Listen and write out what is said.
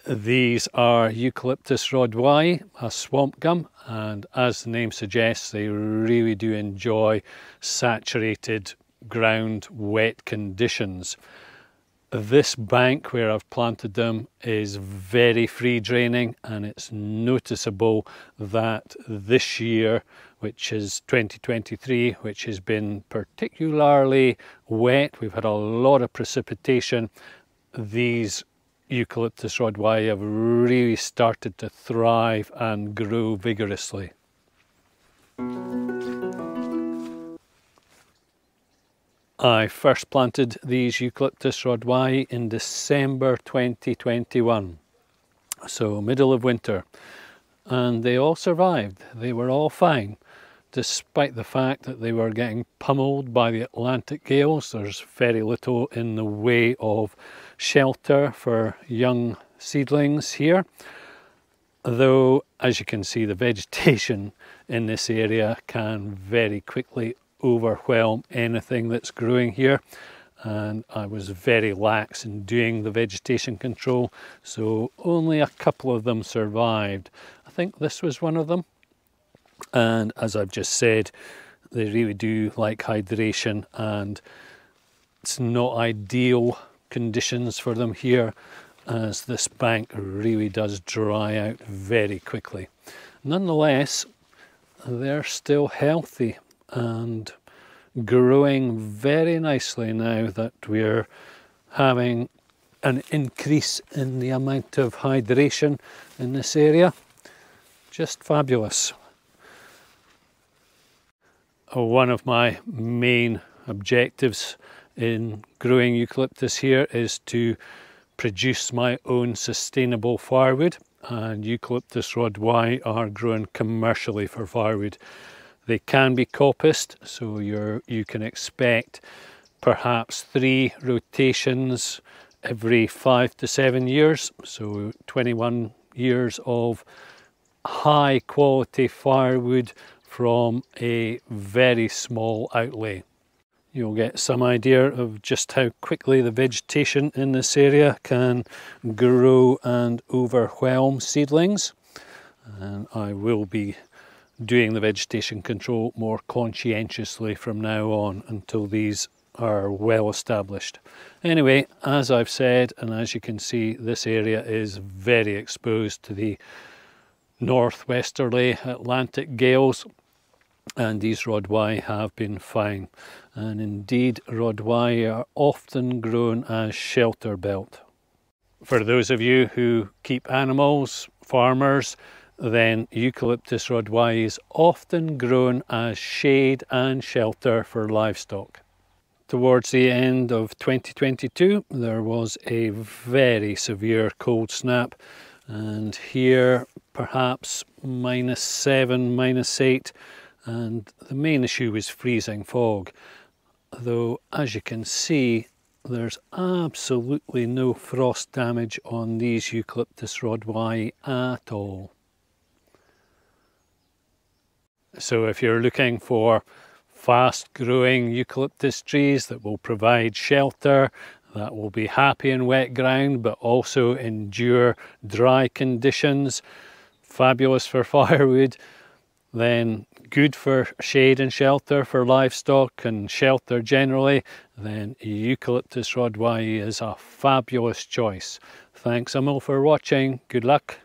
These are Eucalyptus Rodwayi, a swamp gum, and as the name suggests, they really do enjoy saturated ground, wet conditions. This bank where I've planted them is very free draining, and it's noticeable that this year, which is 2023, which has been particularly wet, we've had a lot of precipitation, these Eucalyptus Rodwayi have really started to thrive and grow vigorously. I first planted these Eucalyptus Rodwayi in December 2021, so middle of winter, and they all survived. They were all fine, despite the fact that they were getting pummeled by the Atlantic gales. There's very little in the way of shelter for young seedlings here, though as you can see, the vegetation in this area can very quickly overwhelm anything that's growing here, and I was very lax in doing the vegetation control, so only a couple of them survived. I think this was one of them, and as I've just said, they really do like hydration, and it's not ideal conditions for them here, as this bank really does dry out very quickly. Nonetheless, they're still healthy and growing very nicely now that we're having an increase in the amount of hydration in this area. Just fabulous. One of my main objectives in growing eucalyptus here is to produce my own sustainable firewood, and Eucalyptus Rodwayi are grown commercially for firewood. They can be coppiced, so you can expect perhaps 3 rotations every 5 to 7 years, so 21 years of high quality firewood from a very small outlay. You'll get some idea of just how quickly the vegetation in this area can grow and overwhelm seedlings, and I will be doing the vegetation control more conscientiously from now on until these are well established. Anyway, as I've said, and as you can see, this area is very exposed to the northwesterly Atlantic gales, and these Rodwayi have been fine, and indeed Rodwayi are often grown as shelter belt. For those of you who keep animals, farmers, then Eucalyptus Rodwayi is often grown as shade and shelter for livestock. Towards the end of 2022 there was a very severe cold snap, and here perhaps -7, -8, and the main issue was freezing fog, though as you can see there's absolutely no frost damage on these Eucalyptus Rodwayi at all. So if you're looking for fast growing eucalyptus trees that will provide shelter, that will be happy in wet ground but also endure dry conditions, fabulous for firewood, then good for shade and shelter for livestock and shelter generally, then Eucalyptus Rodwayi is a fabulous choice. Thanks a mil for watching. Good luck.